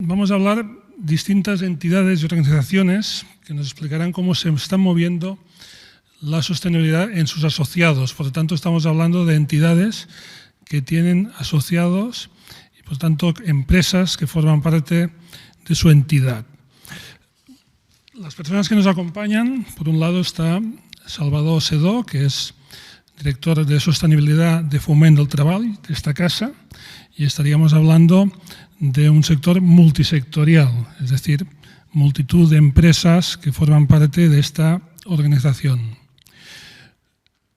vamos a hablar distintas entidades y organizaciones que nos explicarán cómo se están moviendo la sostenibilidad en sus asociados. Por lo tanto, estamos hablando de entidades que tienen asociados y, por tanto, empresas que forman parte de su entidad. Las personas que nos acompañan, por un lado está Salvador Sedó, que es director de Sostenibilidad de Foment del Treball de esta casa, y estaríamos hablando de un sector multisectorial, es decir, multitud de empresas que forman parte de esta organización.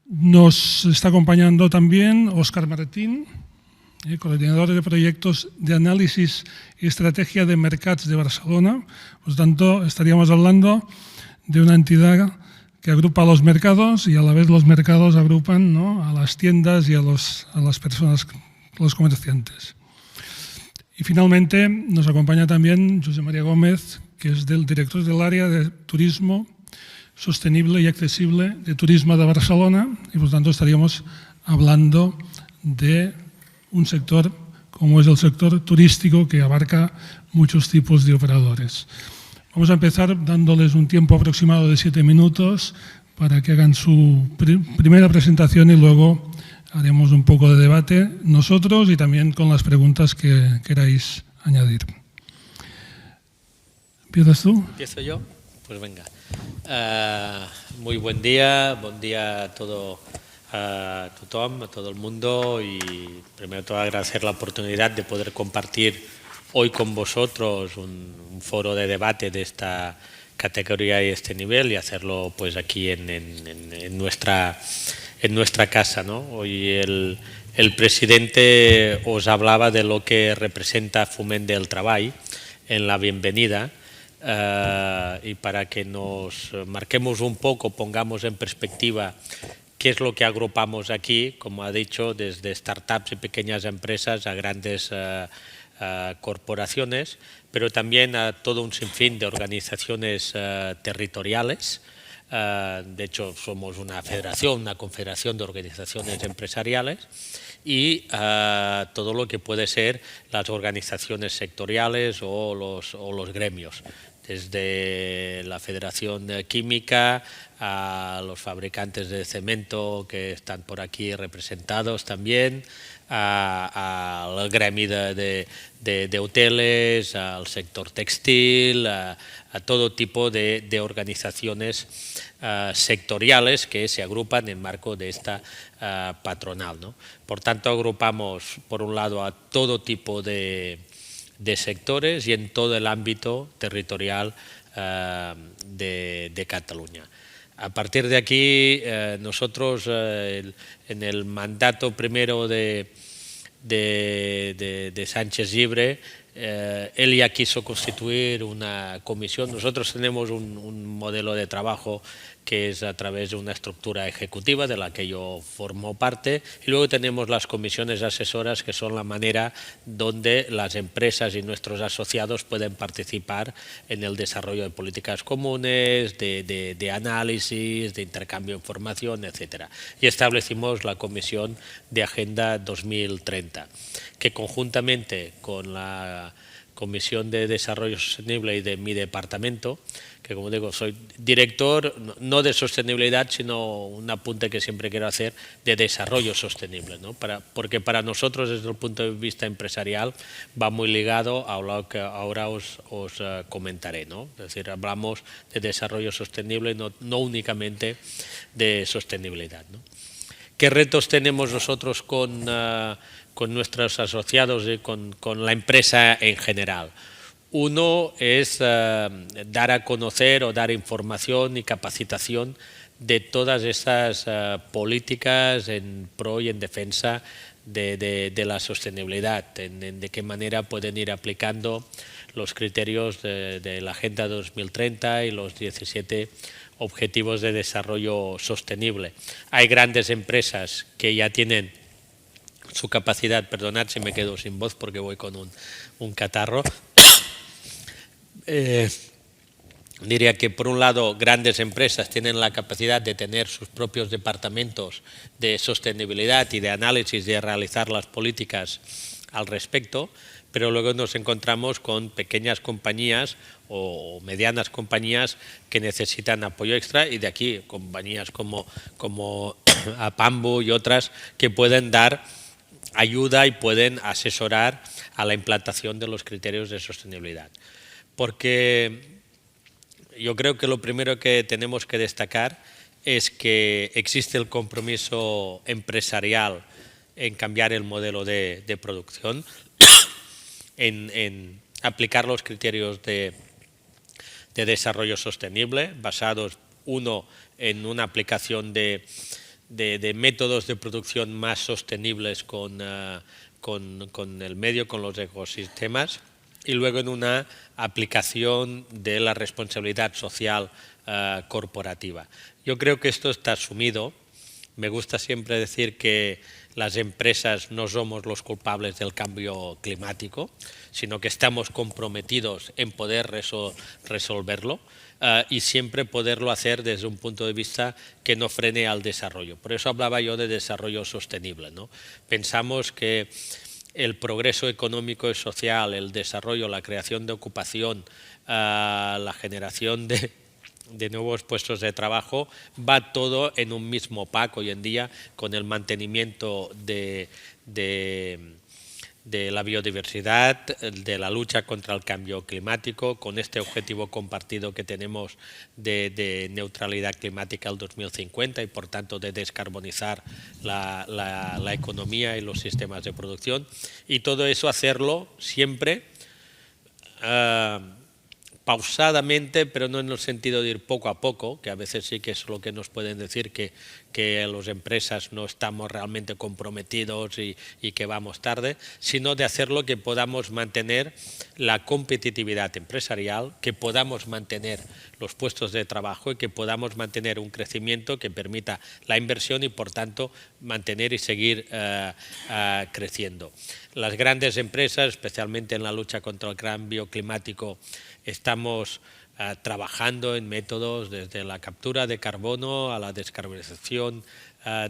Nos está acompañando también Óscar Martín, coordinador de proyectos de análisis y estrategia de mercats de Barcelona. Por lo tanto, estaríamos hablando de una entidad que agrupa los mercados y a la vez los mercados agrupan, ¿no?, a las tiendas y a las personas, los comerciantes. Y finalmente nos acompaña también José María Gómez, que es del director del área de turismo sostenible y accesible de Turismo de Barcelona, y por tanto estaríamos hablando de un sector como es el sector turístico, que abarca muchos tipos de operadores. Vamos a empezar dándoles un tiempo aproximado de 7 minutos para que hagan su primera presentación y luego haremos un poco de debate nosotros y también con las preguntas que queráis añadir. ¿Empiezas tú? ¿Empiezo yo? Pues venga. Muy buen día a todo a todo el mundo, y primero todo agradecer la oportunidad de poder compartir hoy con vosotros un foro de debate de esta categoría y este nivel, y hacerlo pues aquí en nuestra casa, ¿no? Hoy el presidente os hablaba de lo que representa Foment del Treball en la bienvenida, y para que nos marquemos un poco, pongamos en perspectiva qué es lo que agrupamos aquí, como ha dicho, desde startups y pequeñas empresas a grandes corporaciones, pero también a todo un sinfín de organizaciones territoriales. De hecho, somos una federación, una confederación de organizaciones empresariales, y todo lo que puede ser las organizaciones sectoriales o los gremios, desde la Federación Química a los fabricantes de cemento que están por aquí representados también, al gremio de hoteles, al sector textil, a todo tipo de organizaciones sectoriales que se agrupan en marco de esta patronal, ¿no? Por tanto, agrupamos por un lado a todo tipo de sectores y en todo el ámbito territorial de Cataluña. A partir de aquí, nosotros en el mandato primero de Sánchez Llibre, él ya quiso constituir una comisión. Nosotros tenemos un modelo de trabajo que es a través de una estructura ejecutiva de la que yo formo parte, y luego tenemos las comisiones asesoras, que son la manera donde las empresas y nuestros asociados pueden participar en el desarrollo de políticas comunes, de análisis, de intercambio de información, etc. Y establecimos la Comisión de Agenda 2030, que conjuntamente con la Comisión de Desarrollo Sostenible y de mi departamento, que como digo, soy director no de sostenibilidad, sino un apunte que siempre quiero hacer de desarrollo sostenible, ¿no? Porque para nosotros, desde el punto de vista empresarial, va muy ligado a lo que ahora os comentaré, ¿no? Es decir, hablamos de desarrollo sostenible, no únicamente de sostenibilidad, ¿no? ¿Qué retos tenemos nosotros con nuestros asociados y con la empresa en general? Uno es dar a conocer o dar información y capacitación de todas estas políticas en pro y en defensa de la sostenibilidad, de qué manera pueden ir aplicando los criterios de la Agenda 2030 y los 17 Objetivos de Desarrollo Sostenible. Hay grandes empresas que ya tienen su capacidad, perdonad si me quedo sin voz porque voy con un catarro. Diría que, por un lado, grandes empresas tienen la capacidad de tener sus propios departamentos de sostenibilidad y de análisis, de realizar las políticas al respecto, pero luego nos encontramos con pequeñas compañías o medianas compañías que necesitan apoyo extra, y de aquí compañías como Apambu y otras que pueden dar ayuda y pueden asesorar a la implantación de los criterios de sostenibilidad. Porque yo creo que lo primero que tenemos que destacar es que existe el compromiso empresarial en cambiar el modelo de producción, en aplicar los criterios de desarrollo sostenible, basados, uno, en una aplicación de métodos de producción más sostenibles con el medio, con los ecosistemas, y luego en una aplicación de la responsabilidad social corporativa. Yo creo que esto está asumido. Me gusta siempre decir que las empresas no somos los culpables del cambio climático, sino que estamos comprometidos en poder resolverlo y siempre poderlo hacer desde un punto de vista que no frene al desarrollo. Por eso hablaba yo de desarrollo sostenible, ¿no? Pensamos que el progreso económico y social, el desarrollo, la creación de ocupación, la generación de nuevos puestos de trabajo, va todo en un mismo pack hoy en día, con el mantenimiento de la biodiversidad, de la lucha contra el cambio climático, con este objetivo compartido que tenemos de neutralidad climática al 2050 y por tanto de descarbonizar la economía y los sistemas de producción, y todo eso hacerlo siempre pausadamente, pero no en el sentido de ir poco a poco, que a veces sí que es lo que nos pueden decir, que las empresas no estamos realmente comprometidos y que vamos tarde, sino de hacerlo que podamos mantener la competitividad empresarial, que podamos mantener los puestos de trabajo y que podamos mantener un crecimiento que permita la inversión y, por tanto, mantener y seguir creciendo. Las grandes empresas, especialmente en la lucha contra el cambio climático, estamos trabajando en métodos desde la captura de carbono a la descarbonización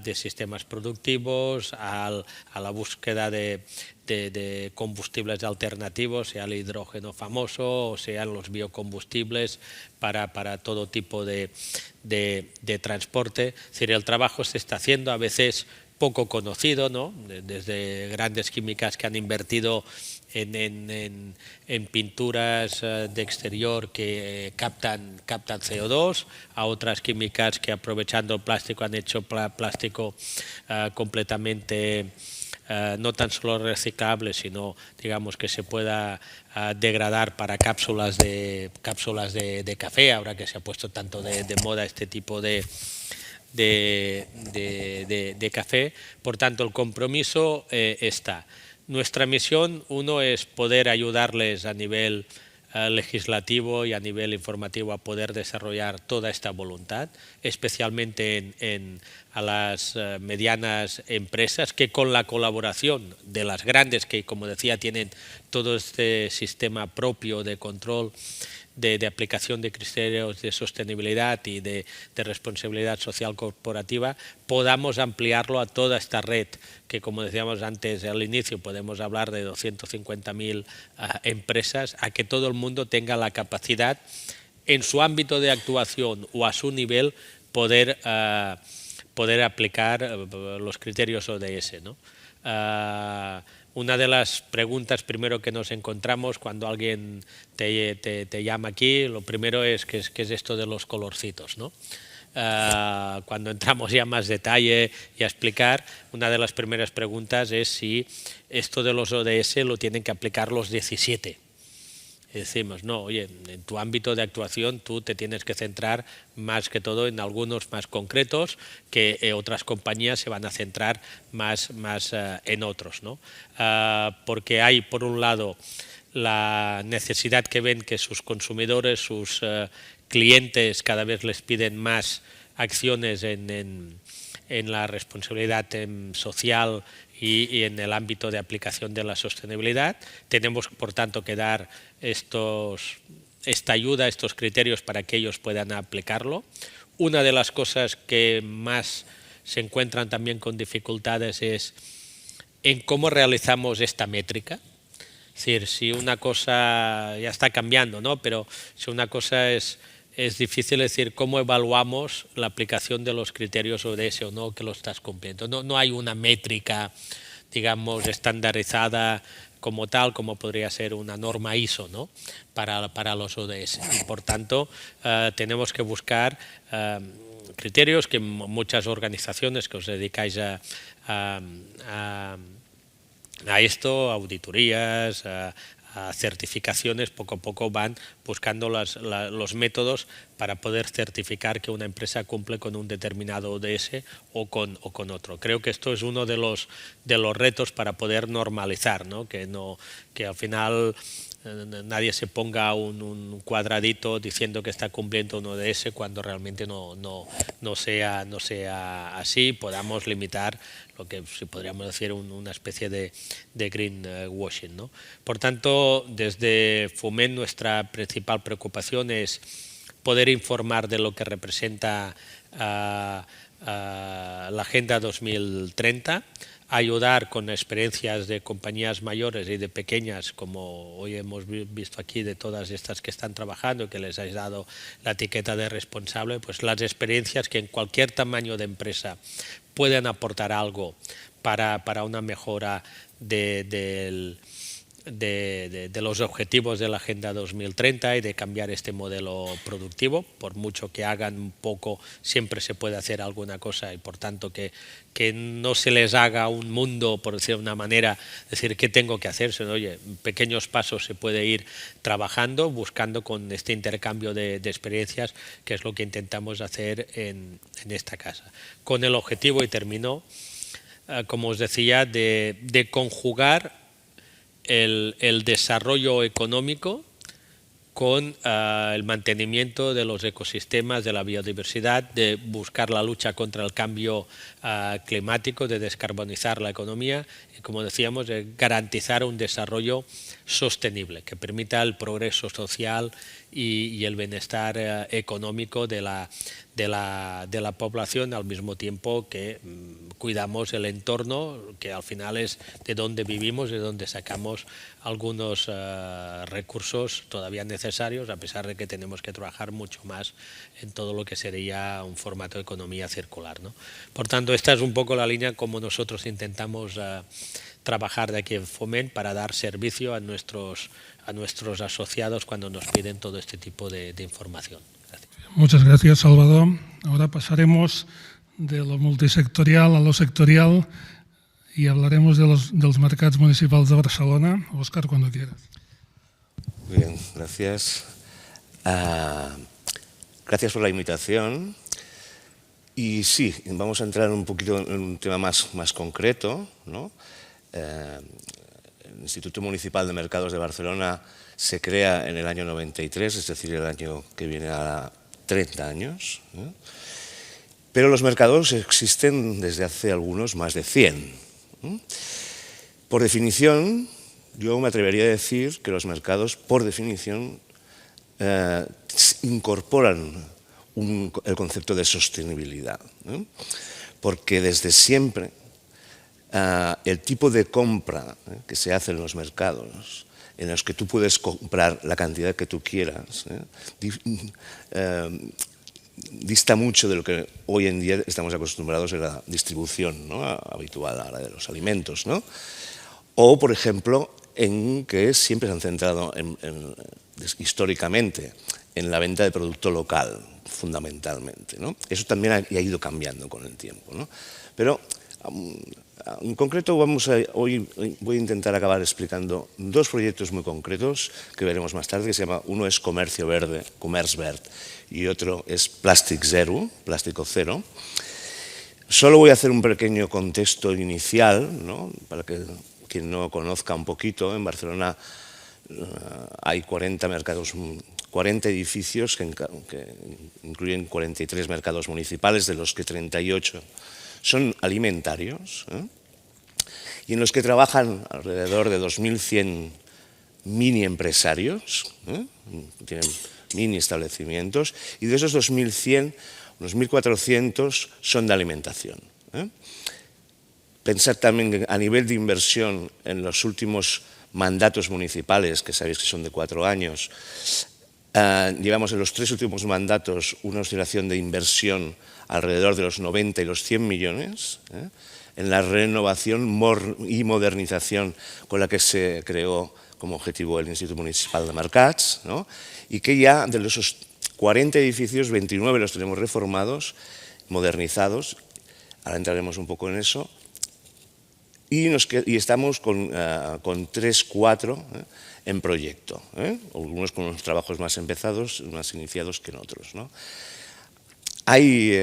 de sistemas productivos, a la búsqueda de combustibles alternativos, sea el hidrógeno famoso o sean los biocombustibles para todo tipo de transporte. Es decir, el trabajo se está haciendo, a veces poco conocido, ¿no? Desde grandes químicas que han invertido en pinturas de exterior que captan CO2, a otras químicas que, aprovechando el plástico, han hecho plástico completamente no tan solo reciclable, sino, digamos, que se pueda degradar para cápsulas de café, ahora que se ha puesto tanto de moda este tipo de café. Por tanto, el compromiso está. Nuestra misión, uno, es poder ayudarles a nivel legislativo y a nivel informativo a poder desarrollar toda esta voluntad, especialmente a las medianas empresas, que con la colaboración de las grandes, que, como decía, tienen todo este sistema propio de control, de aplicación de criterios de sostenibilidad y de responsabilidad social corporativa, podamos ampliarlo a toda esta red, que, como decíamos antes al inicio, podemos hablar de 250.000 empresas, a que todo el mundo tenga la capacidad, en su ámbito de actuación o a su nivel, poder aplicar los criterios ODS, ¿no? Una de las preguntas primero que nos encontramos cuando alguien te llama aquí, lo primero es ¿qué es esto de los colorcitos?, ¿no? Cuando entramos ya más detalle y a explicar, una de las primeras preguntas es si esto de los ODS lo tienen que aplicar los 17. Y decimos, no, oye, en tu ámbito de actuación tú te tienes que centrar más que todo en algunos más concretos, que otras compañías se van a centrar más en otros, ¿no? Porque hay, por un lado, la necesidad que ven que sus consumidores, sus clientes, cada vez les piden más acciones en la responsabilidad social y en el ámbito de aplicación de la sostenibilidad. Tenemos, por tanto, que dar esta ayuda, estos criterios para que ellos puedan aplicarlo. Una de las cosas que más se encuentran también con dificultades es en cómo realizamos esta métrica. Es decir, si una cosa ya está cambiando, ¿no? Pero si una cosa es difícil decir cómo evaluamos la aplicación de los criterios ODS o no que lo estás cumpliendo. No hay una métrica, digamos, estandarizada como tal, como podría ser una norma ISO, ¿no? para los ODS. Y por tanto, tenemos que buscar criterios que muchas organizaciones que os dedicáis a esto, auditorías, a certificaciones, poco a poco van buscando los métodos para poder certificar que una empresa cumple con un determinado ODS o con otro. Creo que esto es uno de los retos para poder normalizar, ¿no? Que al final nadie se ponga un cuadradito diciendo que está cumpliendo un ODS cuando realmente no sea así, podamos limitar lo que si podríamos decir una especie de greenwashing, ¿no? Por tanto, desde FOMEN nuestra principal preocupación es poder informar de lo que representa la Agenda 2030, ayudar con experiencias de compañías mayores y de pequeñas, como hoy hemos visto aquí, de todas estas que están trabajando, que les habéis dado la etiqueta de responsable, pues las experiencias que en cualquier tamaño de empresa pueden aportar algo para una mejora de los objetivos de la Agenda 2030 y de cambiar este modelo productivo. Por mucho que hagan un poco, siempre se puede hacer alguna cosa y por tanto que no se les haga un mundo, por decir de una manera, decir qué tengo que hacer, sino, oye, en pequeños pasos se puede ir trabajando, buscando con este intercambio de experiencias, que es lo que intentamos hacer en esta casa. Con el objetivo, y termino, como os decía, de conjugar el desarrollo económico con el mantenimiento de los ecosistemas, de la biodiversidad, de buscar la lucha contra el cambio climático, de descarbonizar la economía y, como decíamos, de garantizar un desarrollo sostenible que permita el progreso social y el bienestar económico de la población, al mismo tiempo que cuidamos el entorno, que al final es de donde vivimos, de donde sacamos algunos recursos todavía necesarios, a pesar de que tenemos que trabajar mucho más en todo lo que sería un formato de economía circular, ¿no? Por tanto, esta es un poco la línea como nosotros intentamos trabajar de aquí en FOMEN para dar servicio a nuestros asociados cuando nos piden todo este tipo de información. Gracias. Muchas gracias, Salvador. Ahora pasaremos de lo multisectorial a lo sectorial y hablaremos de los mercados municipales de Barcelona. Óscar, cuando quieras. Bien, gracias. Gracias por la invitación. Y sí, vamos a entrar un poquito en un tema más concreto, ¿no? El Instituto Municipal de Mercados de Barcelona se crea en el año 93, es decir, el año que viene a 30 años. Pero los mercados existen desde hace algunos más de 100. Por definición, yo me atrevería a decir que los mercados, por definición, incorporan el concepto de sostenibilidad, ¿no? Porque desde siempre el tipo de compra que se hace en los mercados, en los que tú puedes comprar la cantidad que tú quieras, dista mucho de lo que hoy en día estamos acostumbrados en la distribución, ¿no? Habitual ahora de los alimentos, ¿no? O, por ejemplo, en que siempre se han centrado históricamente en la venta de producto local, fundamentalmente, ¿no? Eso también ha ido cambiando con el tiempo, ¿no? Pero en concreto hoy voy a intentar acabar explicando dos proyectos muy concretos que veremos más tarde, que se llama, uno es Comercio Verde, Comerç Verd, y otro es Plàstic Zero, Plástico Cero. Solo voy a hacer un pequeño contexto inicial, ¿no? Para que quien no conozca un poquito. En Barcelona hay 40 edificios que incluyen 43 mercados municipales, de los que 38 son alimentarios, y en los que trabajan alrededor de 2.100 mini empresarios, tienen mini establecimientos, y de esos 2.100, unos 1.400 son de alimentación. pensar también que a nivel de inversión en los últimos mandatos municipales, que sabéis que son de 4 años, llevamos en los 3 últimos mandatos una oscilación de inversión alrededor de los 90 y los 100 millones, en la renovación y modernización con la que se creó como objetivo el Instituto Municipal de Mercats, ¿no? Y que ya de esos 40 edificios, 29 los tenemos reformados, modernizados, ahora entraremos un poco en eso, y estamos con 3, 4 en proyecto, algunos con unos trabajos más empezados, más iniciados que en otros, ¿no? Hay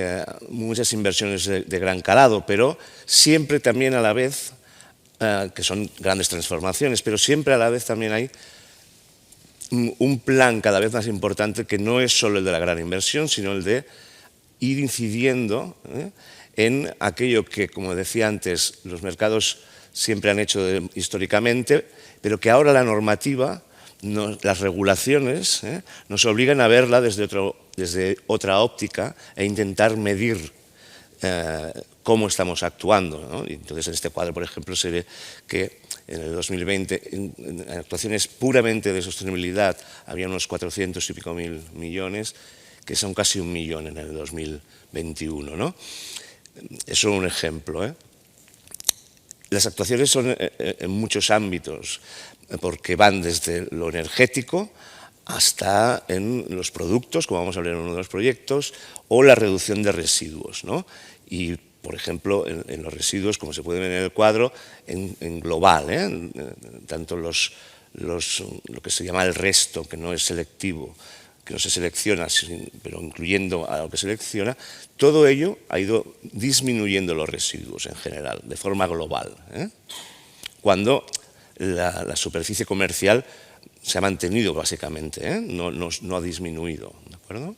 muchas inversiones de gran calado, pero siempre también a la vez, que son grandes transformaciones, pero siempre a la vez también hay un plan cada vez más importante que no es solo el de la gran inversión, sino el de ir incidiendo en aquello que, como decía antes, los mercados siempre han hecho históricamente, pero que ahora la normativa, las regulaciones, nos obligan a verla desde otra óptica e intentar medir cómo estamos actuando, ¿no? Y entonces en este cuadro, por ejemplo, se ve que en el 2020, en actuaciones puramente de sostenibilidad, había unos 400 y pico mil millones, que son casi 1 millón en el 2021, ¿no? Eso es un ejemplo, Las actuaciones son en muchos ámbitos, porque van desde lo energético hasta en los productos, como vamos a ver en uno de los proyectos, o la reducción de residuos, ¿no? Y, por ejemplo, en los residuos, como se puede ver en el cuadro, en global, tanto lo que se llama el resto, que no es selectivo, que no se selecciona, pero incluyendo a lo que selecciona, todo ello ha ido disminuyendo los residuos en general, de forma global, cuando la superficie comercial se ha mantenido básicamente, no ha disminuido, ¿de acuerdo?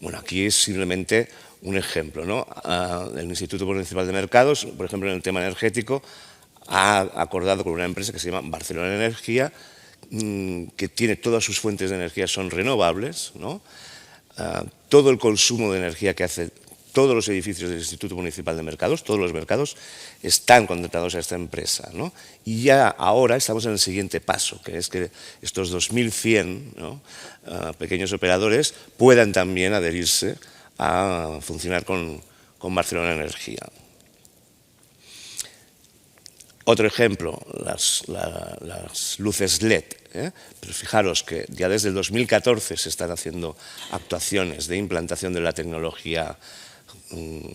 Bueno, aquí es simplemente un ejemplo, ¿no? El Instituto Municipal de Mercados, por ejemplo, en el tema energético, ha acordado con una empresa que se llama Barcelona Energía, que tiene todas sus fuentes de energía son renovables, ¿no? Todo el consumo de energía que hace todos los edificios del Instituto Municipal de Mercados, todos los mercados, están contratados a esta empresa, ¿no? Y ya ahora estamos en el siguiente paso, que es que estos 2.100, ¿no? Pequeños operadores puedan también adherirse a funcionar con Barcelona Energía. Otro ejemplo, las luces LED. Pero fijaros que ya desde el 2014 se están haciendo actuaciones de implantación de la tecnología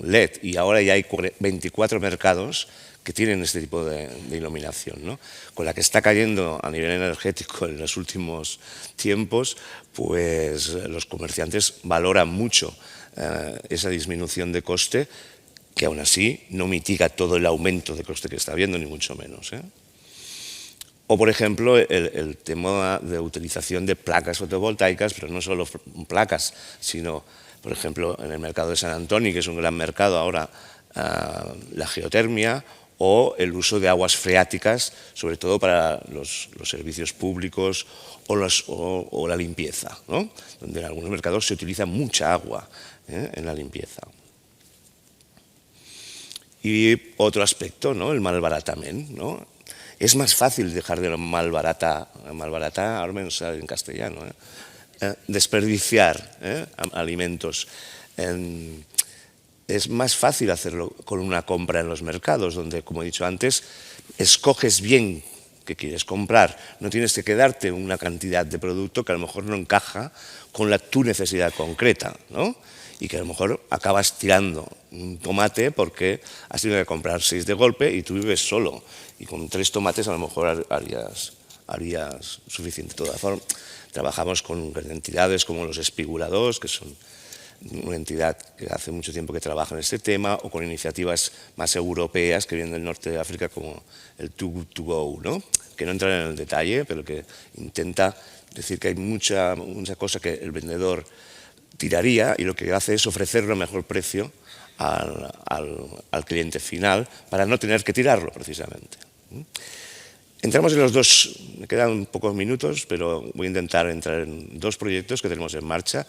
LED y ahora ya hay 24 mercados que tienen este tipo de iluminación, ¿no? Con la que está cayendo a nivel energético en los últimos tiempos, pues los comerciantes valoran mucho esa disminución de coste, que aún así no mitiga todo el aumento de coste que está habiendo, ni mucho menos, O, por ejemplo, el tema de utilización de placas fotovoltaicas, pero no solo placas, sino, por ejemplo, en el mercado de San Antonio, que es un gran mercado ahora, la geotermia o el uso de aguas freáticas, sobre todo para los servicios públicos o la limpieza, ¿no? Donde en algunos mercados se utiliza mucha agua en la limpieza. Y otro aspecto, ¿no? El malbaratamiento, ¿no? Es más fácil dejar de malbaratar, ahora me sale en castellano, desperdiciar alimentos. Es más fácil hacerlo con una compra en los mercados, donde, como he dicho antes, escoges bien qué quieres comprar. No tienes que quedarte una cantidad de producto que a lo mejor no encaja con tu necesidad concreta, ¿no? Y que a lo mejor acabas tirando un tomate porque has tenido que comprar 6 de golpe y tú vives solo. Y con 3 tomates a lo mejor harías suficiente. De todas formas, trabajamos con entidades como los Espigulados, que son una entidad que hace mucho tiempo que trabaja en este tema, o con iniciativas más europeas que vienen del norte de África, como el Too Good To Go, ¿no? Que no entran en el detalle, pero que intenta decir que hay mucha cosa que el vendedor tiraría y lo que hace es ofrecerle un mejor precio al cliente final para no tener que tirarlo, precisamente. Entramos en los dos, me quedan pocos minutos, pero voy a intentar entrar en 2 proyectos que tenemos en marcha.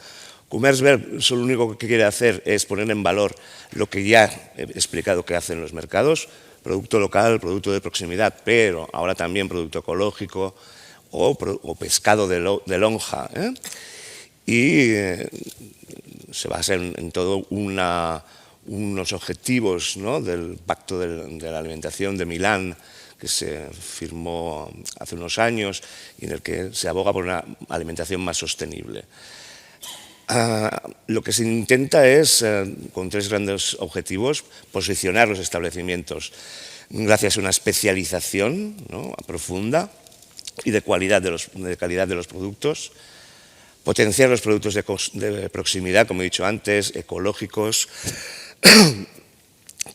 Commerzbank lo único que quiere hacer es poner en valor lo que ya he explicado que hacen los mercados, producto local, producto de proximidad, pero ahora también producto ecológico o pescado de lonja. Y se basa en todo unos objetivos, ¿no?, del Pacto de la Alimentación de Milán, que se firmó hace unos años y en el que se aboga por una alimentación más sostenible. Lo que se intenta es, con 3 grandes objetivos, posicionar los establecimientos gracias a una especialización, ¿no?, profunda y de calidad de los productos, potenciar los productos de proximidad, como he dicho antes, ecológicos,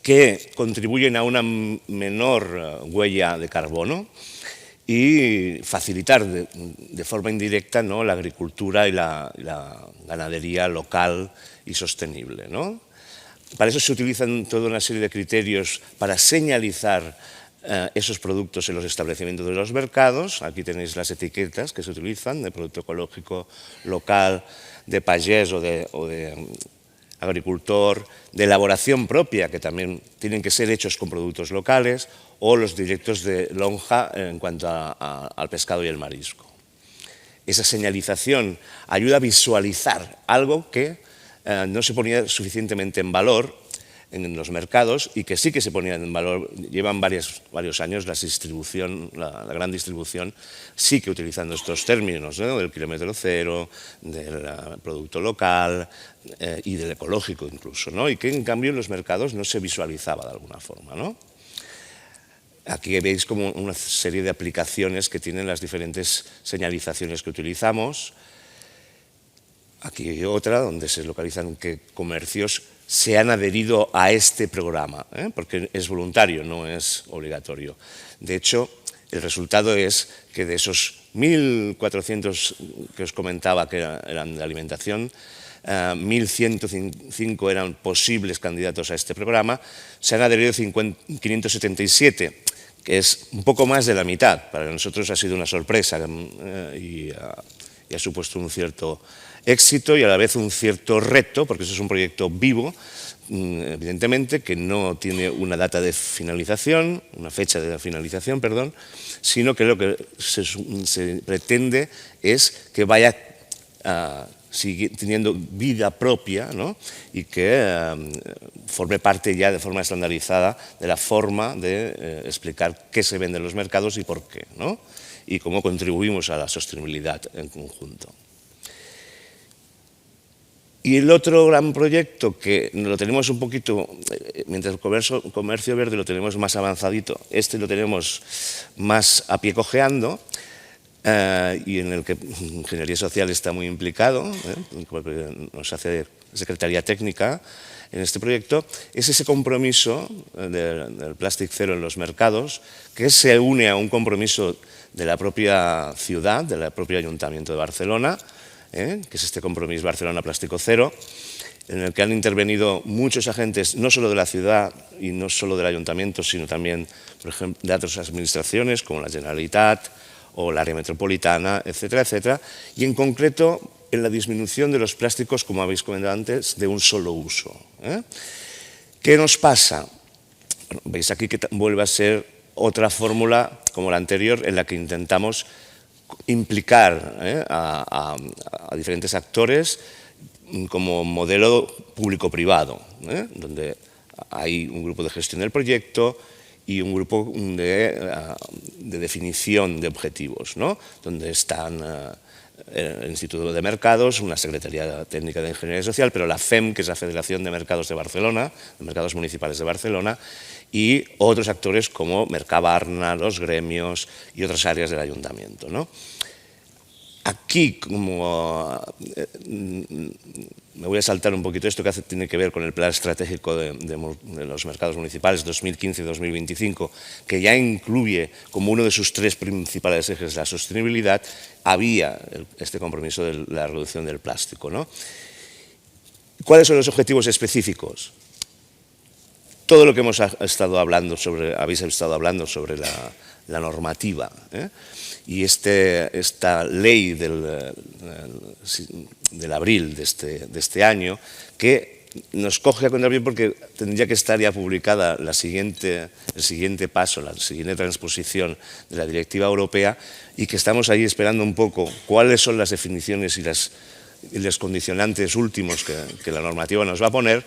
que contribuyen a una menor huella de carbono y facilitar de forma indirecta, ¿no?, la agricultura y la ganadería local y sostenible, ¿no? Para eso se utilizan toda una serie de criterios para señalizar esos productos en los establecimientos de los mercados. Aquí tenéis las etiquetas que se utilizan de producto ecológico, local, de pagés o de agricultor, de elaboración propia, que también tienen que ser hechos con productos locales, o los directos de lonja en cuanto al pescado y el marisco. Esa señalización ayuda a visualizar algo que no se ponía suficientemente en valor en los mercados y que sí que se ponían en valor. Llevan varios años la gran distribución sí que utilizando estos términos, ¿no?, del kilómetro cero, del producto local y del ecológico incluso, ¿no?, y que en cambio en los mercados no se visualizaba de alguna forma, ¿no? Aquí veis como una serie de aplicaciones que tienen las diferentes señalizaciones que utilizamos. Aquí hay otra donde se localizan qué comercios se han adherido a este programa, porque es voluntario, no es obligatorio. De hecho, el resultado es que de esos 1.400 que os comentaba que eran de alimentación, 1.105 eran posibles candidatos a este programa, se han adherido 577, que es un poco más de la mitad. Para nosotros ha sido una sorpresa y ha supuesto un cierto éxito y a la vez un cierto reto, porque eso es un proyecto vivo, evidentemente, que no tiene una data de finalización, una fecha de finalización, perdón, sino que lo que se pretende es que vaya teniendo vida propia, ¿no?, y que forme parte ya de forma estandarizada de la forma de explicar qué se vende en los mercados y por qué, ¿no?, y cómo contribuimos a la sostenibilidad en conjunto. Y el otro gran proyecto que lo tenemos un poquito, mientras el comercio verde lo tenemos más avanzadito, este lo tenemos más a pie cojeando, y en el que Ingeniería Social está muy implicado, nos hace Secretaría Técnica en este proyecto, es ese compromiso del Plastic Zero en los mercados, que se une a un compromiso de la propia ciudad, del propio Ayuntamiento de Barcelona, que es este compromiso Barcelona Plástico Cero, en el que han intervenido muchos agentes, no solo de la ciudad y no solo del Ayuntamiento, sino también, por ejemplo, de otras administraciones, como la Generalitat o la área metropolitana, etcétera, etcétera, y en concreto en la disminución de los plásticos, como habéis comentado antes, de un solo uso. ¿Qué nos pasa? Bueno, veis aquí que vuelve a ser otra fórmula como la anterior, en la que intentamos implicar a diferentes actores como modelo público-privado, donde hay un grupo de gestión del proyecto y un grupo de definición de objetivos, ¿no?, donde están el Instituto de Mercados, una Secretaría Técnica de Ingeniería Social, pero la FEM, que es la Federación de Mercados de Barcelona, de Mercados Municipales de Barcelona, y otros actores como Mercabarna, los gremios y otras áreas del Ayuntamiento, ¿no? Aquí, como me voy a saltar un poquito esto que tiene que ver con el plan estratégico de los mercados municipales 2015-2025, que ya incluye como uno de sus 3 principales ejes la sostenibilidad, había este compromiso de la reducción del plástico, ¿no? ¿Cuáles son los objetivos específicos? todo lo que hemos estado hablando habéis estado hablando sobre la normativa, y esta ley del abril de este año, que nos coge a contrapié porque tendría que estar ya publicada el siguiente paso, la siguiente transposición de la directiva europea, y que estamos ahí esperando un poco cuáles son las definiciones y los condicionantes últimos que la normativa nos va a poner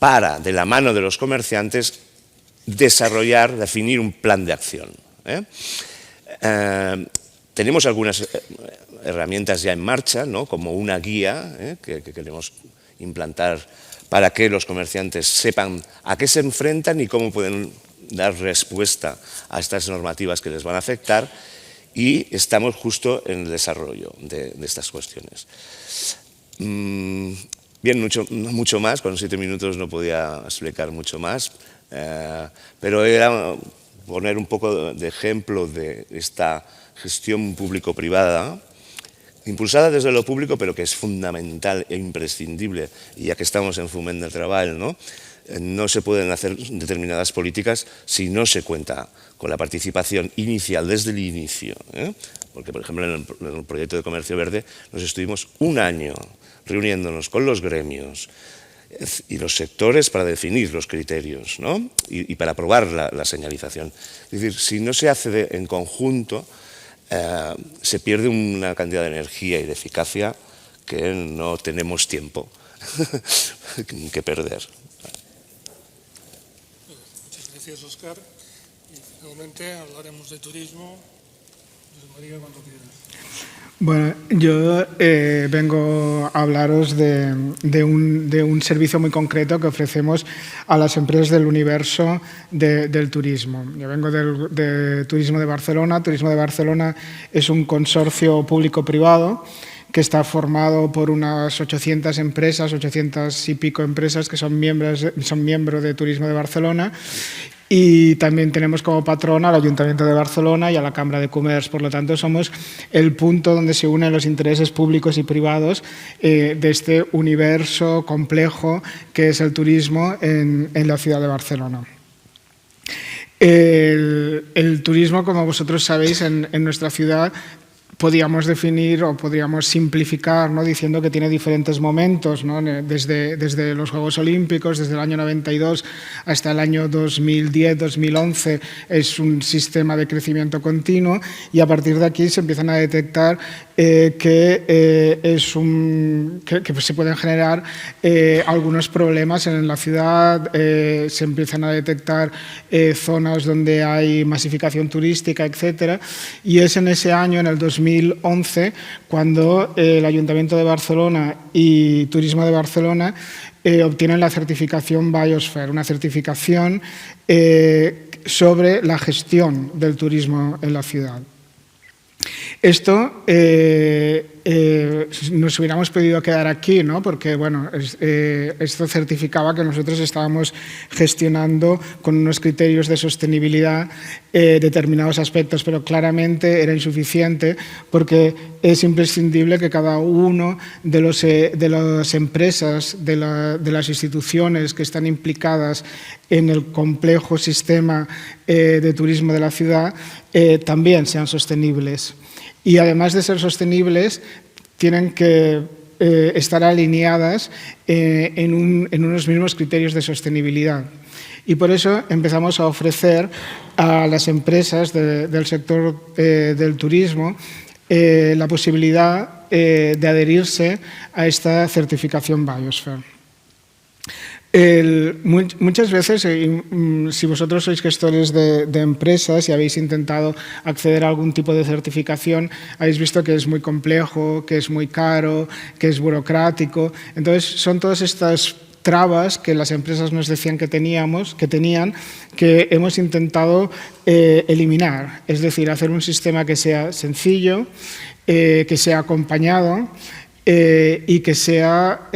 para, de la mano de los comerciantes, definir un plan de acción. Tenemos algunas herramientas ya en marcha, ¿no?, como una guía que queremos implantar para que los comerciantes sepan a qué se enfrentan y cómo pueden dar respuesta a estas normativas que les van a afectar, y estamos justo en el desarrollo de estas cuestiones. Bien, no mucho más, con 7 minutos no podía explicar mucho más, pero era poner un poco de ejemplo de esta gestión público-privada, impulsada desde lo público, pero que es fundamental e imprescindible, y ya que estamos en Foment del Treball, no se pueden hacer determinadas políticas si no se cuenta con la participación inicial desde el inicio, porque, por ejemplo, en el proyecto de comercio verde nos estuvimos un año reuniéndonos con los gremios y los sectores para definir los criterios, ¿no?, y para aprobar la señalización. Es decir, si no se hace en conjunto, se pierde una cantidad de energía y de eficacia que no tenemos tiempo que perder. Muchas gracias, Óscar. Y finalmente hablaremos de turismo. José María, cuando quieras. Bueno, yo vengo a hablaros de un servicio muy concreto que ofrecemos a las empresas del universo del turismo. Yo vengo de Turismo de Barcelona. Turismo de Barcelona es un consorcio público-privado que está formado por unas 800 empresas, 800 y pico empresas que son miembros de Turismo de Barcelona. Y también tenemos como patrón al Ayuntamiento de Barcelona y a la Cámara de Comercio. Por lo tanto, somos el punto donde se unen los intereses públicos y privados de este universo complejo que es el turismo en la ciudad de Barcelona. El turismo, como vosotros sabéis, en nuestra ciudad podríamos definir o podríamos simplificar, ¿no?, diciendo que tiene diferentes momentos, ¿no?, desde los Juegos Olímpicos, desde el año 92 hasta el año 2010-2011 es un sistema de crecimiento continuo, y a partir de aquí se empiezan a detectar que se pueden generar algunos problemas en la ciudad, se empiezan a detectar zonas donde hay masificación turística, etcétera, y es en ese año, en el 2011, cuando el Ayuntamiento de Barcelona y Turismo de Barcelona obtienen la certificación Biosphere, una certificación sobre la gestión del turismo en la ciudad. Esto nos hubiéramos podido quedar aquí, ¿no?, porque bueno, esto certificaba que nosotros estábamos gestionando con unos criterios de sostenibilidad determinados aspectos, pero claramente era insuficiente porque es imprescindible que cada uno de las empresas, de las instituciones que están implicadas en el complejo sistema de turismo de la ciudad también sean sostenibles. Y además de ser sostenibles, tienen que estar alineadas en unos mismos criterios de sostenibilidad. Y por eso empezamos a ofrecer a las empresas del sector del turismo la posibilidad de adherirse a esta certificación Biosphere. Muchas veces, si vosotros sois gestores de empresas y habéis intentado acceder a algún tipo de certificación, habéis visto que es muy complejo, que es muy caro, que es burocrático. Entonces, son todas estas trabas que las empresas nos decían que tenían, que hemos intentado eliminar. Es decir, hacer un sistema que sea sencillo, que sea acompañado y que sea...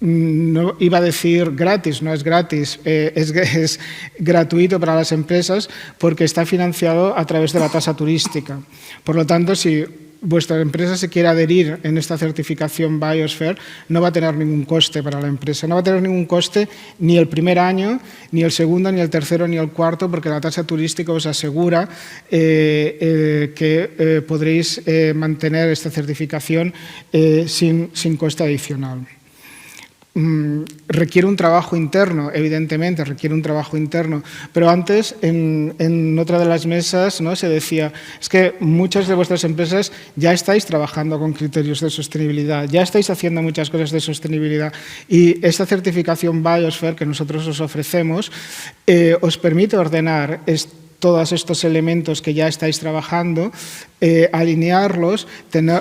no iba a decir gratis, no es gratis, es gratuito para las empresas porque está financiado a través de la tasa turística. Por lo tanto, si vuestra empresa se quiere adherir en esta certificación Biosphere, no va a tener ningún coste para la empresa. No va a tener ningún coste ni el primer año, ni el segundo, ni el tercero, ni el cuarto, porque la tasa turística os asegura que podréis mantener esta certificación sin coste adicional. Requiere un trabajo interno, evidentemente, requiere un trabajo interno, pero antes en otra de las mesas, ¿no?, se decía, es que muchas de vuestras empresas ya estáis trabajando con criterios de sostenibilidad, ya estáis haciendo muchas cosas de sostenibilidad y esta certificación Biosphere que nosotros os ofrecemos os permite ordenar todos estos elementos que ya estáis trabajando, alinearlos,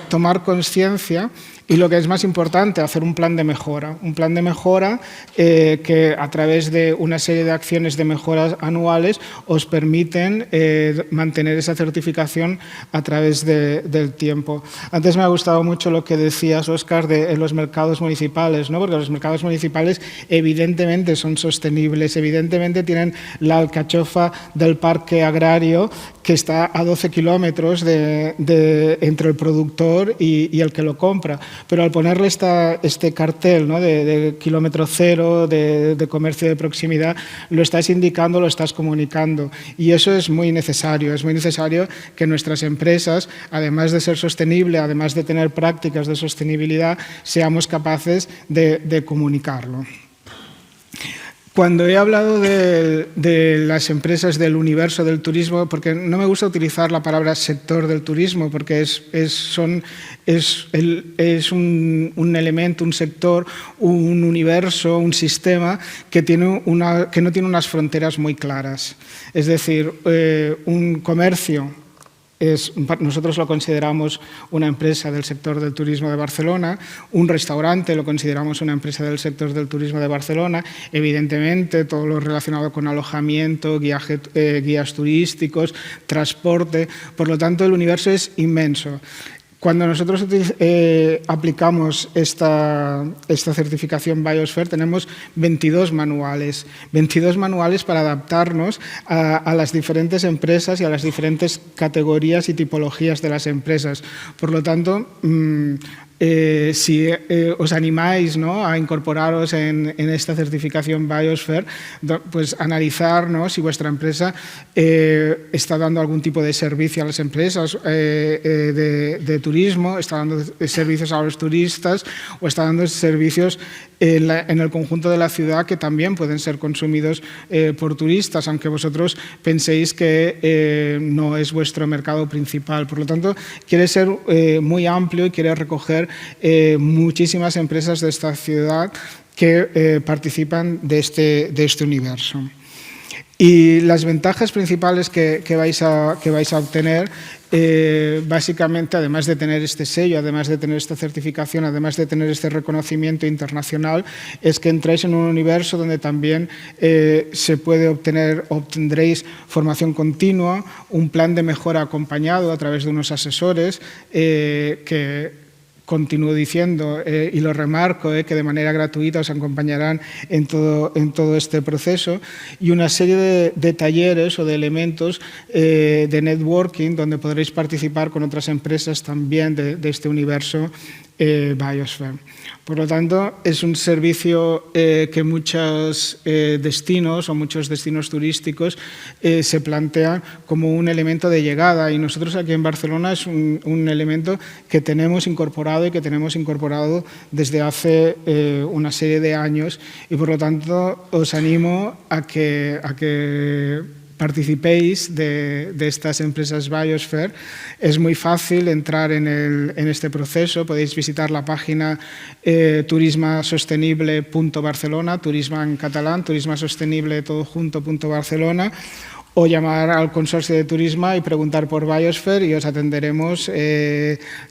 tomar conciencia y lo que es más importante, hacer un plan de mejora. Un plan de mejora que a través de una serie de acciones de mejoras anuales os permiten mantener esa certificación a través del tiempo. Antes me ha gustado mucho lo que decías, Óscar, de los mercados municipales, ¿no? Porque los mercados municipales evidentemente son sostenibles, evidentemente tienen la alcachofa del parque agrario que está a 12 kilómetros entre el productor y el que lo compra. Pero al ponerle este cartel, ¿no?, de kilómetro cero, de comercio de proximidad, lo estás indicando, lo estás comunicando. Y eso es muy necesario que nuestras empresas, además de ser sostenibles, además de tener prácticas de sostenibilidad, seamos capaces de comunicarlo. Cuando he hablado de las empresas del universo del turismo, porque no me gusta utilizar la palabra sector del turismo, porque es un elemento, un sector, un universo, un sistema que no tiene unas fronteras muy claras. Es decir, un comercio, nosotros lo consideramos una empresa del sector del turismo de Barcelona, un restaurante lo consideramos una empresa del sector del turismo de Barcelona, evidentemente todo lo relacionado con alojamiento, guías turísticos, transporte, por lo tanto el universo es inmenso. Cuando nosotros aplicamos esta certificación Biosphere tenemos 22 manuales para adaptarnos a las diferentes empresas y a las diferentes categorías y tipologías de las empresas. Por lo tanto, si os animáis, ¿no?, a incorporaros en esta certificación Biosphere, pues analizar, ¿no?, si vuestra empresa está dando algún tipo de servicio a las empresas de turismo, está dando servicios a los turistas o está dando servicios en el conjunto de la ciudad que también pueden ser consumidos por turistas, aunque vosotros penséis que no es vuestro mercado principal. Por lo tanto, quiere ser muy amplio y quiere recoger muchísimas empresas de esta ciudad que participan de este universo. Y las ventajas principales que vais a obtener, básicamente, además de tener este sello, además de tener esta certificación, además de tener este reconocimiento internacional, es que entráis en un universo donde también obtendréis formación continua, un plan de mejora acompañado a través de unos asesores que continúo diciendo y lo remarco, que de manera gratuita os acompañarán en todo este proceso, y una serie de talleres o de elementos de networking donde podréis participar con otras empresas también de este universo Biosphere. Por lo tanto, es un servicio que muchos destinos o muchos destinos turísticos se plantean como un elemento de llegada, y nosotros aquí en Barcelona es un elemento que tenemos incorporado y que tenemos incorporado desde hace una serie de años, y por lo tanto os animo a que participéis de estas empresas Biosphere. Es muy fácil entrar en este proceso. Podéis visitar la página turismasostenible.barcelona, turisma en catalán, turismasostenible todo junto.barcelona, o llamar al consorcio de turismo y preguntar por Biosphere y os atenderemos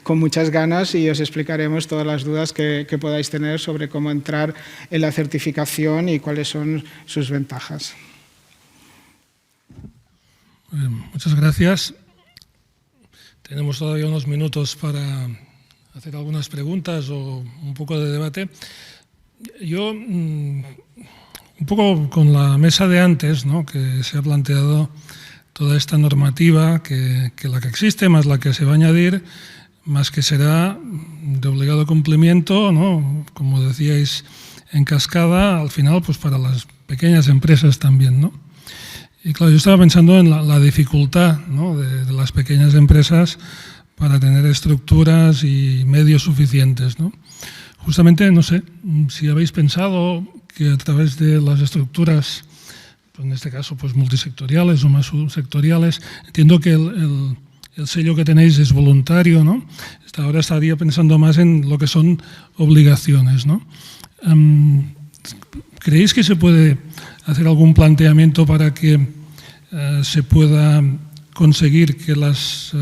con muchas ganas y os explicaremos todas las dudas que podáis tener sobre cómo entrar en la certificación y cuáles son sus ventajas. Muchas gracias. Tenemos todavía unos minutos para hacer algunas preguntas o un poco de debate. Yo, un poco con la mesa de antes, ¿no?, que se ha planteado toda esta normativa, que la que existe más la que se va a añadir, más que será de obligado cumplimiento, ¿no? Como decíais, en cascada, al final, pues para las pequeñas empresas también, ¿no? Y claro, yo estaba pensando en la dificultad, ¿no?, de las pequeñas empresas para tener estructuras y medios suficientes, ¿no? Justamente, no sé, si habéis pensado que a través de las estructuras, pues en este caso, pues multisectoriales o más subsectoriales, entiendo que el sello que tenéis es voluntario, ¿no? Ahora estaría pensando más en lo que son obligaciones, ¿no? ¿Creéis que se puede hacer algún planteamiento para que se pueda conseguir que las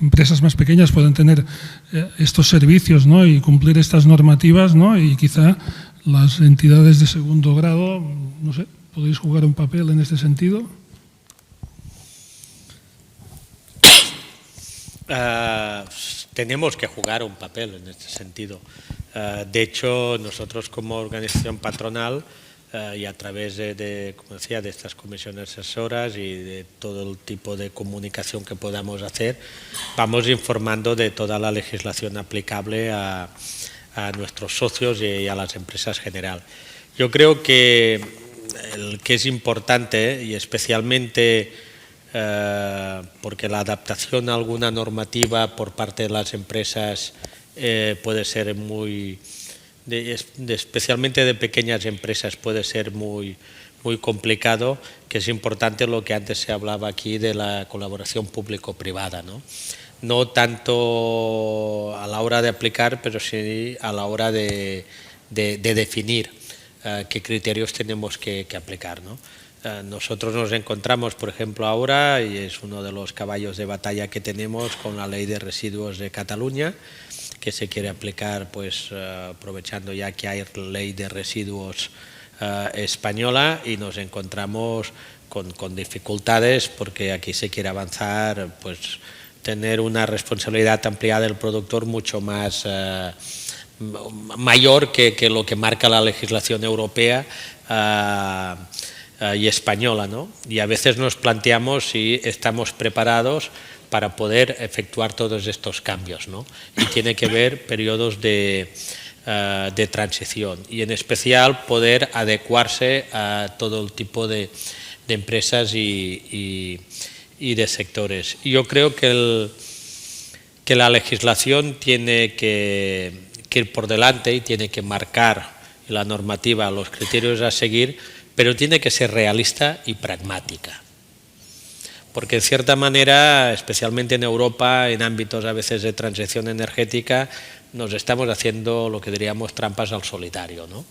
empresas más pequeñas puedan tener estos servicios, ¿no?, y cumplir estas normativas, ¿no?, y quizá las entidades de segundo grado, no sé, podéis jugar un papel en este sentido? Tenemos que jugar un papel en este sentido. De hecho, nosotros como organización patronal y a través como decía, de estas comisiones asesoras y de todo el tipo de comunicación que podamos hacer, vamos informando de toda la legislación aplicable a nuestros socios y a las empresas en general. Yo creo que el que es importante, y especialmente porque la adaptación a alguna normativa por parte de las empresas puede ser muy, especialmente de pequeñas empresas, puede ser muy complicado, que es importante lo que antes se hablaba aquí de la colaboración público-privada, ¿no? No tanto a la hora de aplicar, pero sí a la hora de definir qué criterios tenemos que aplicar, ¿no? Nosotros nos encontramos, por ejemplo, ahora, y es uno de los caballos de batalla que tenemos con la Ley de Residuos de Cataluña, que se quiere aplicar, pues aprovechando ya que hay Ley de Residuos española, y nos encontramos con dificultades porque aquí se quiere avanzar, pues tener una responsabilidad ampliada del productor mucho más mayor que lo que marca la legislación europea y española, ¿no? Y a veces nos planteamos si estamos preparados para poder efectuar todos estos cambios, ¿no? Y tiene que ver periodos de transición y en especial poder adecuarse a todo el tipo de empresas y de sectores. Yo creo que la legislación tiene que ir por delante y tiene que marcar la normativa, los criterios a seguir, pero tiene que ser realista y pragmática. Porque en cierta manera, especialmente en Europa, en ámbitos a veces de transición energética, nos estamos haciendo lo que diríamos trampas al solitario, ¿no?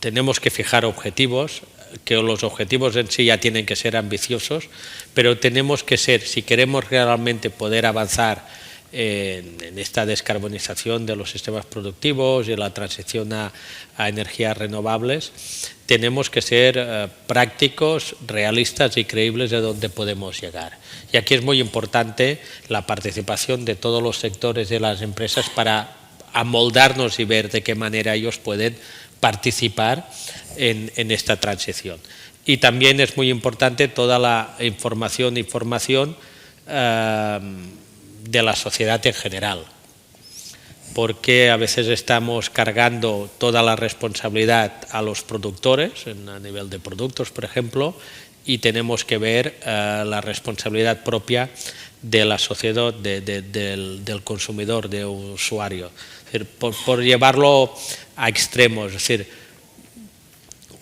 Tenemos que fijar objetivos, que los objetivos en sí ya tienen que ser ambiciosos, pero tenemos que ser, si queremos realmente poder avanzar en esta descarbonización de los sistemas productivos y la transición a energías renovables, tenemos que ser prácticos, realistas y creíbles de dónde podemos llegar. Y aquí es muy importante la participación de todos los sectores de las empresas para amoldarnos y ver de qué manera ellos pueden participar en esta transición. Y también es muy importante toda la información y formación de la sociedad en general, porque a veces estamos cargando toda la responsabilidad a los productores, a nivel de productos, por ejemplo, y tenemos que ver la responsabilidad propia de la sociedad, del consumidor, del usuario. Es decir, por llevarlo a extremos, es decir,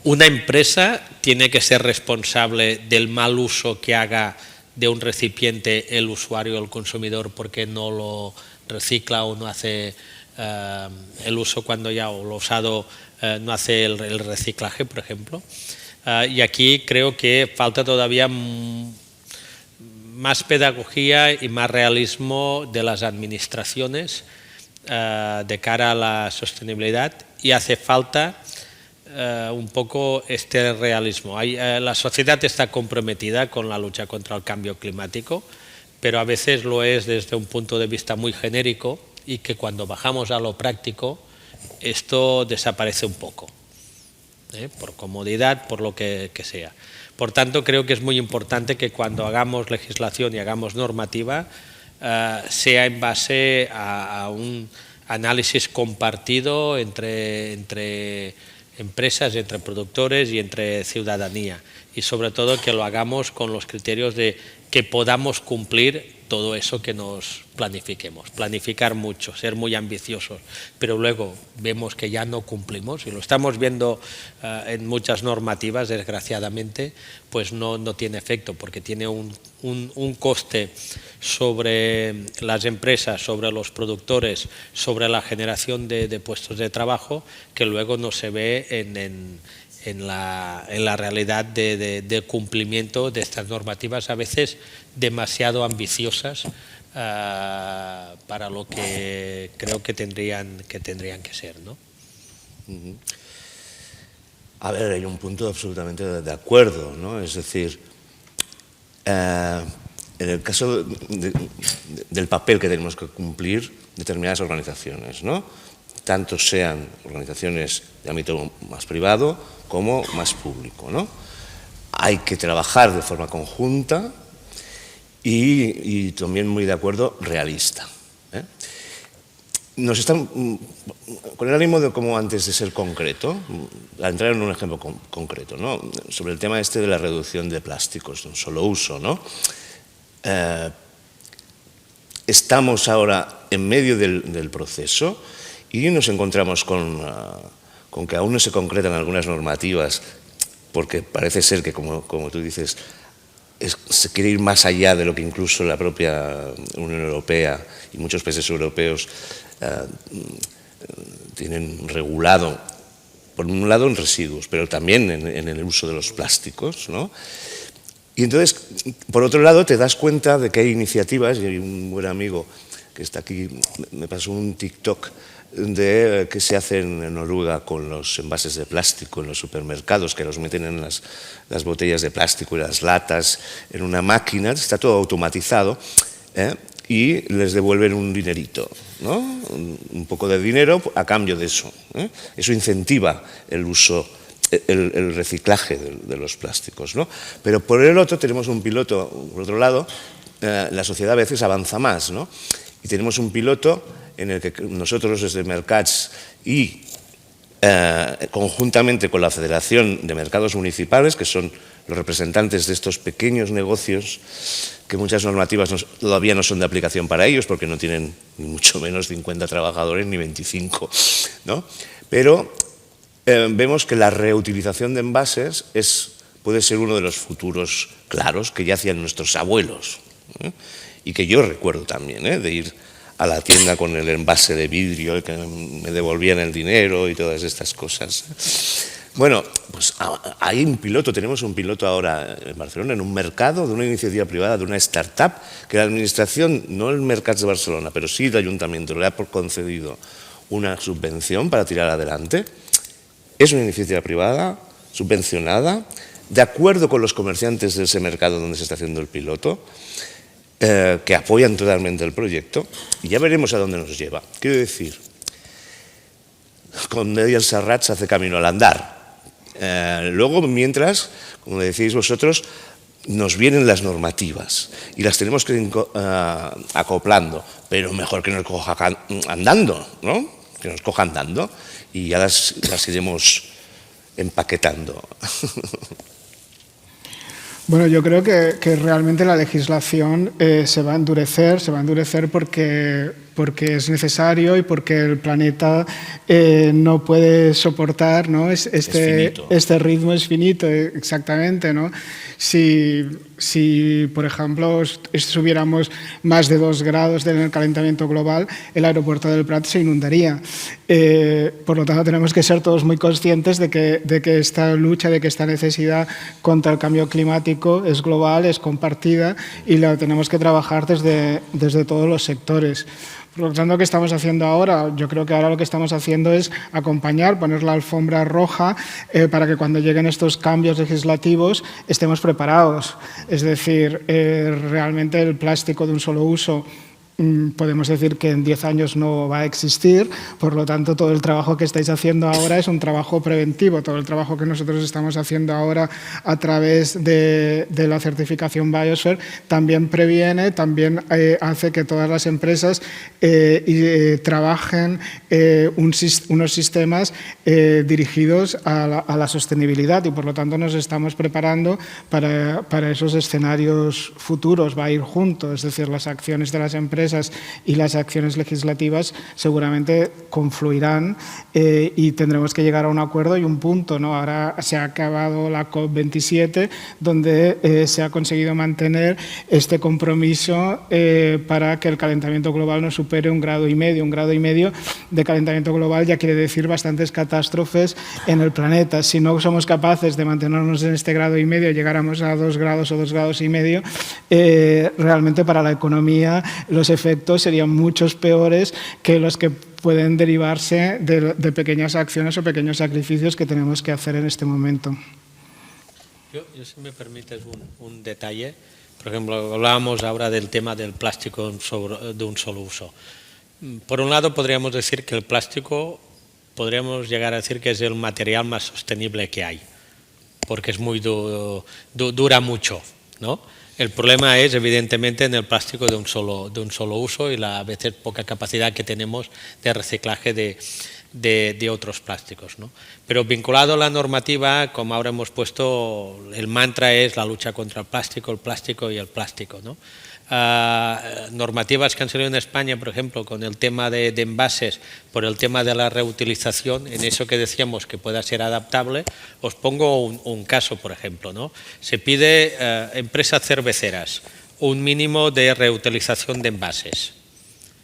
una empresa tiene que ser responsable del mal uso que haga de un recipiente el usuario, el consumidor, porque no lo recicla o no hace el uso cuando ya o lo usado no hace el reciclaje, por ejemplo. Y aquí creo que falta todavía más pedagogía y más realismo de las administraciones de cara a la sostenibilidad, y hace falta un poco este realismo. La sociedad está comprometida con la lucha contra el cambio climático, pero a veces lo es desde un punto de vista muy genérico, y que cuando bajamos a lo práctico esto desaparece un poco, por comodidad, por lo que sea. Por tanto, creo que es muy importante que cuando hagamos legislación y hagamos normativa sea en base a un análisis compartido entre empresas, entre productores y entre ciudadanía, y sobre todo que lo hagamos con los criterios de que podamos cumplir todo eso que nos planifiquemos. Planificar mucho, ser muy ambiciosos, pero luego vemos que ya no cumplimos, y lo estamos viendo en muchas normativas, desgraciadamente, pues no tiene efecto, porque tiene un coste sobre las empresas, sobre los productores, sobre la generación de puestos de trabajo, que luego no se ve en la realidad de cumplimiento de estas normativas, a veces demasiado ambiciosas para lo que creo que tendrían que ser, ¿no? A ver, hay un punto absolutamente de acuerdo, ¿no? Es decir, en el caso del papel que tenemos que cumplir determinadas organizaciones, ¿no? Tanto sean organizaciones de ámbito más privado como más público, ¿no? Hay que trabajar de forma conjunta y también, muy de acuerdo, realista, ¿eh? Nos están, con el ánimo de, como antes, de ser concreto, a entrar en un ejemplo concreto, ¿no? Sobre el tema este de la reducción de plásticos de un solo uso, ¿no? Estamos ahora en medio del proceso y nos encontramos con que aún no se concretan algunas normativas, porque parece ser que, como tú dices, se quiere ir más allá de lo que incluso la propia Unión Europea y muchos países europeos tienen regulado, por un lado en residuos, pero también en el uso de los plásticos, ¿no? Y entonces, por otro lado, te das cuenta de que hay iniciativas, y hay un buen amigo que está aquí, me pasó un TikTok de que se hace en Noruega con los envases de plástico en los supermercados, que los meten en las botellas de plástico y las latas en una máquina, está todo automatizado, y les devuelven un dinerito, ¿no? Un poco de dinero a cambio de eso, ¿eh? Eso incentiva el uso, el reciclaje de los plásticos, ¿no? Pero por el otro tenemos un piloto, por otro lado, la sociedad a veces avanza más, ¿no? Y tenemos un piloto en el que nosotros desde Mercats y conjuntamente con la Federación de Mercados Municipales, que son los representantes de estos pequeños negocios, que muchas normativas todavía no son de aplicación para ellos, porque no tienen ni mucho menos 50 trabajadores ni 25, ¿no? Pero vemos que la reutilización de envases puede ser uno de los futuros claros que ya hacían nuestros abuelos, ¿eh? Y que yo recuerdo también, de ir a la tienda con el envase de vidrio y que me devolvían el dinero y todas estas cosas. Bueno, pues hay tenemos un piloto ahora en Barcelona, en un mercado de una iniciativa privada, de una startup, que la administración, no el Mercats de Barcelona, pero sí el ayuntamiento, le ha concedido una subvención para tirar adelante. Es una iniciativa privada, subvencionada, de acuerdo con los comerciantes de ese mercado donde se está haciendo el piloto, que apoyan totalmente el proyecto, y ya veremos a dónde nos lleva. Quiero decir, con Medi el Serrat se hace camino al andar. Luego, mientras, como decís vosotros, nos vienen las normativas y las tenemos que ir acoplando, pero mejor que nos coja andando, ¿no? Que nos coja andando y ya las iremos empaquetando. Bueno, yo creo que realmente la legislación se va a endurecer porque es necesario y porque el planeta no puede soportar, ¿no? Este ritmo es finito, exactamente, ¿no? Si, por ejemplo, subiéramos más de 2 grados del calentamiento global, el aeropuerto del Prat se inundaría. Por lo tanto, tenemos que ser todos muy conscientes de que esta lucha, de que esta necesidad contra el cambio climático es global, es compartida y la tenemos que trabajar desde todos los sectores. Por lo tanto, ¿qué estamos haciendo ahora? Yo creo que ahora lo que estamos haciendo es acompañar, poner la alfombra roja para que cuando lleguen estos cambios legislativos estemos preparados. Es decir, realmente el plástico de un solo uso podemos decir que en 10 años no va a existir, por lo tanto todo el trabajo que estáis haciendo ahora es un trabajo preventivo, todo el trabajo que nosotros estamos haciendo ahora a través de la certificación Biosphere también previene, también hace que todas las empresas trabajen unos sistemas dirigidos a la sostenibilidad y por lo tanto nos estamos preparando para esos escenarios futuros, va a ir junto, es decir, las acciones de las empresas y las acciones legislativas seguramente confluirán y tendremos que llegar a un acuerdo y un punto, ¿no? Ahora se ha acabado la COP27 donde se ha conseguido mantener este compromiso para que el calentamiento global no supere 1,5 grados. 1,5 grados de calentamiento global ya quiere decir bastantes catástrofes en el planeta. Si no somos capaces de mantenernos en este 1,5 grados, llegáramos a 2 grados o 2,5 grados, realmente para la economía los efectos serían muchos peores que los que pueden derivarse de pequeñas acciones o pequeños sacrificios que tenemos que hacer en este momento. Yo si me permites un detalle, por ejemplo, hablábamos ahora del tema del plástico de un solo uso. Por un lado podríamos decir que el plástico, podríamos llegar a decir que es el material más sostenible que hay, porque es muy dura mucho, ¿no? El problema es, evidentemente, en el plástico de un solo uso y la a veces poca capacidad que tenemos de reciclaje de otros plásticos, ¿no? Pero vinculado a la normativa, como ahora hemos puesto, el mantra es la lucha contra el plástico y el plástico, ¿no? Normativas que han salido en España, por ejemplo, con el tema de envases, por el tema de la reutilización, en eso que decíamos que pueda ser adaptable. Os pongo un caso, por ejemplo, ¿no? Se pide empresas cerveceras un mínimo de reutilización de envases.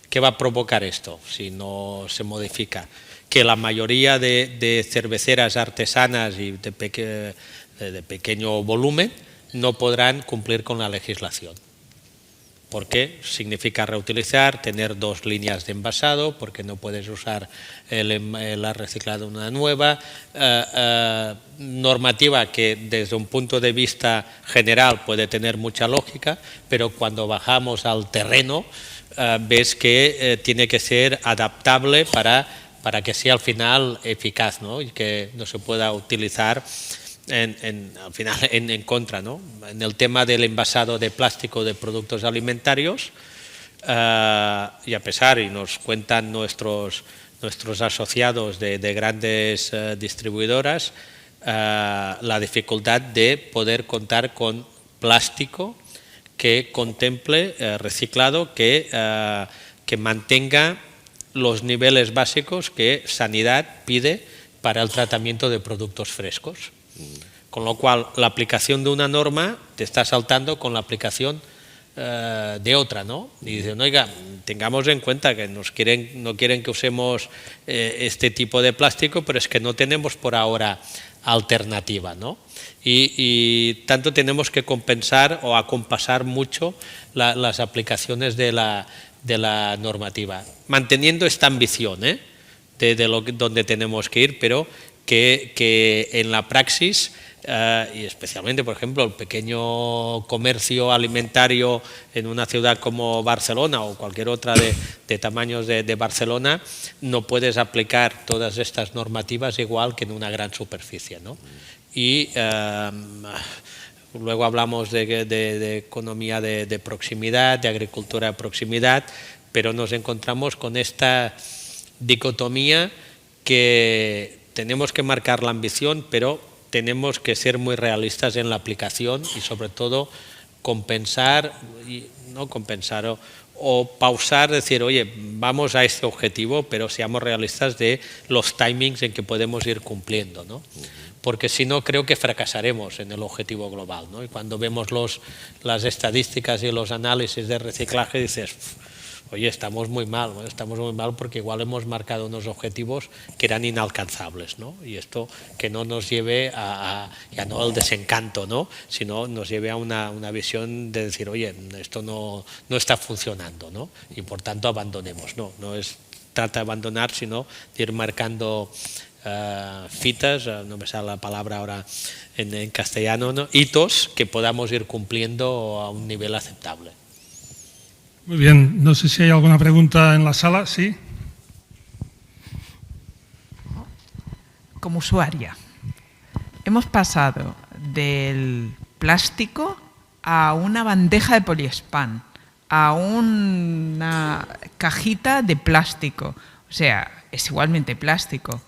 ¿Qué va a provocar esto si no se modifica? Que la mayoría de cerveceras artesanas y de pequeño volumen no podrán cumplir con la legislación. Porque significa reutilizar, tener 2 líneas de envasado, porque no puedes usar la reciclada una nueva. Normativa que desde un punto de vista general puede tener mucha lógica, pero cuando bajamos al terreno ves que tiene que ser adaptable para que sea al final eficaz, ¿no? Y que no se pueda utilizar al final en contra, ¿no? En el tema del envasado de plástico de productos alimentarios, y a pesar, y nos cuentan nuestros asociados de grandes distribuidoras, la dificultad de poder contar con plástico que contemple reciclado, que mantenga los niveles básicos que Sanidad pide para el tratamiento de productos frescos. Con lo cual, la aplicación de una norma te está saltando con la aplicación de otra, ¿no? Y dicen, oiga, tengamos en cuenta que no quieren que usemos este tipo de plástico, pero es que no tenemos por ahora alternativa, ¿no? Y tanto tenemos que compensar o acompasar mucho las aplicaciones de la normativa, manteniendo esta ambición donde tenemos que ir, pero que en la praxis, y especialmente, por ejemplo, el pequeño comercio alimentario en una ciudad como Barcelona o cualquier otra de tamaños de Barcelona, no puedes aplicar todas estas normativas igual que en una gran superficie, ¿no? Y luego hablamos de economía de proximidad, de agricultura de proximidad, pero nos encontramos con esta dicotomía que tenemos que marcar la ambición, pero tenemos que ser muy realistas en la aplicación y sobre todo compensar, o pausar, decir, oye, vamos a este objetivo, pero seamos realistas de los timings en que podemos ir cumpliendo, ¿no? Porque si no, creo que fracasaremos en el objetivo global, ¿no? Y cuando vemos las estadísticas y los análisis de reciclaje, dices, oye, estamos muy mal porque igual hemos marcado unos objetivos que eran inalcanzables, ¿no? Y esto que no nos lleve ya no al desencanto, ¿no? Sino nos lleve a una visión de decir, oye, esto no está funcionando, ¿no? Y por tanto abandonemos, ¿no? No trata de abandonar, sino de ir marcando fitas, no me sale la palabra ahora en castellano, ¿no? Hitos que podamos ir cumpliendo a un nivel aceptable. Muy bien, no sé si hay alguna pregunta en la sala. Sí. Como usuaria, hemos pasado del plástico a una bandeja de poliespan, a una cajita de plástico. O sea, es igualmente plástico.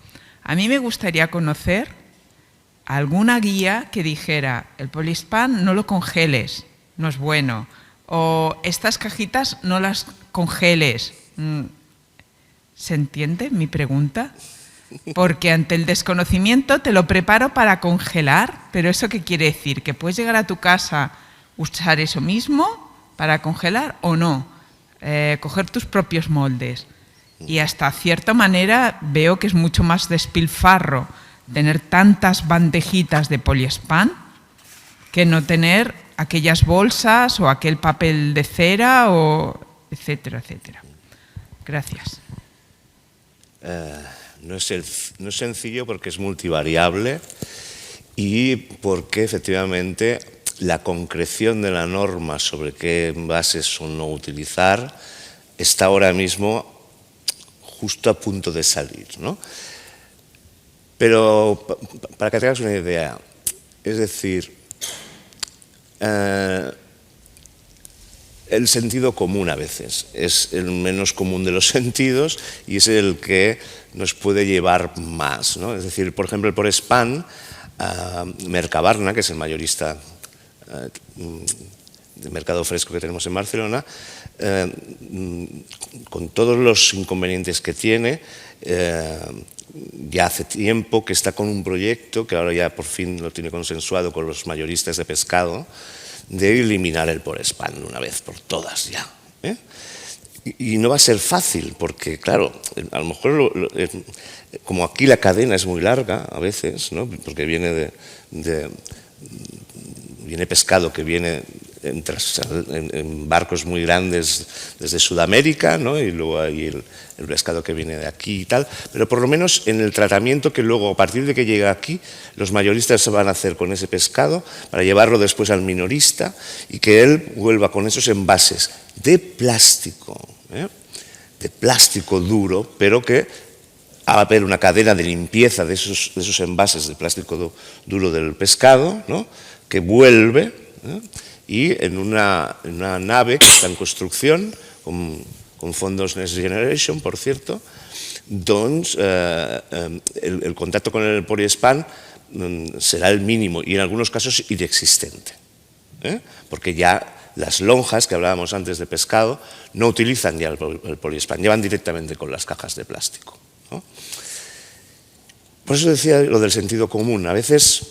A mí me gustaría conocer alguna guía que dijera: el poliespan no lo congeles, no es bueno, o estas cajitas no las congeles. ¿Se entiende mi pregunta? Porque ante el desconocimiento te lo preparo para congelar, pero ¿eso qué quiere decir? ¿Que puedes llegar a tu casa, usar eso mismo para congelar o no? Coger tus propios moldes. Y hasta cierta manera veo que es mucho más despilfarro tener tantas bandejitas de poliespan que no tener aquellas bolsas o aquel papel de cera, o etcétera, etcétera. Gracias. No es sencillo porque es multivariable y porque efectivamente la concreción de la norma sobre qué envases o no utilizar está ahora mismo justo a punto de salir, ¿no? Pero para que tengas una idea, es decir, el sentido común a veces es el menos común de los sentidos y es el que nos puede llevar más, ¿no? Es decir, por ejemplo, el poliespan, Mercabarna, que es el mayorista de mercado fresco que tenemos en Barcelona, con todos los inconvenientes que tiene, ya hace tiempo que está con un proyecto que ahora ya por fin lo tiene consensuado con los mayoristas de pescado, de eliminar el poliespan una vez por todas ya. Y no va a ser fácil, porque claro, a lo mejor como aquí la cadena es muy larga a veces, ¿no? Porque viene viene pescado que viene en barcos muy grandes desde Sudamérica, ¿no? Y luego hay el pescado que viene de aquí y tal, pero por lo menos en el tratamiento que luego, a partir de que llega aquí, los mayoristas se van a hacer con ese pescado para llevarlo después al minorista y que él vuelva con esos envases de plástico duro, pero que va a haber una cadena de limpieza de esos envases de plástico duro del pescado, ¿no? Que vuelve, y en una nave que está en construcción, con fondos Next Generation, por cierto, doncs, el contacto con el poliespan será el mínimo y en algunos casos inexistente, porque ya las lonjas que hablábamos antes de pescado no utilizan ya el poliespan, llevan directamente con las cajas de plástico, ¿no? Por eso decía lo del sentido común. A veces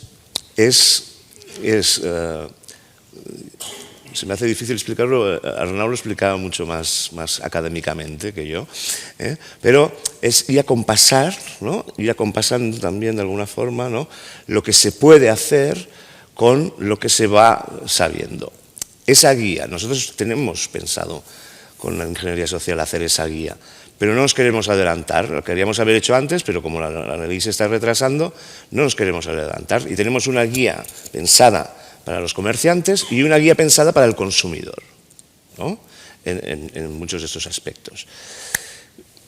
se me hace difícil explicarlo. Arnau lo explicaba mucho más académicamente que yo, pero es ir a compasar, ¿no? Ir acompasando también de alguna forma, ¿no? Lo que se puede hacer con lo que se va sabiendo. Esa guía, nosotros tenemos pensado con la ingeniería social hacer esa guía, pero no nos queremos adelantar. Lo queríamos haber hecho antes, pero como la ley se está retrasando, no nos queremos adelantar. Y tenemos una guía pensada para los comerciantes y una guía pensada para el consumidor, ¿no? En muchos de estos aspectos.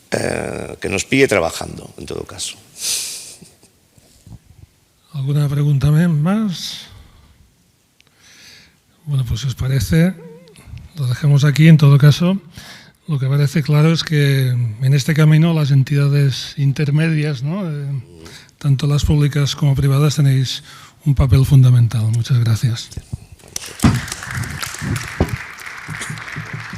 Que nos pille trabajando, en todo caso. ¿Alguna pregunta más? Bueno, pues si os parece, lo dejamos aquí. En todo caso, lo que parece claro es que en este camino las entidades intermedias, ¿no? Tanto las públicas como privadas, tenéis un papel fundamental. Muchas gracias.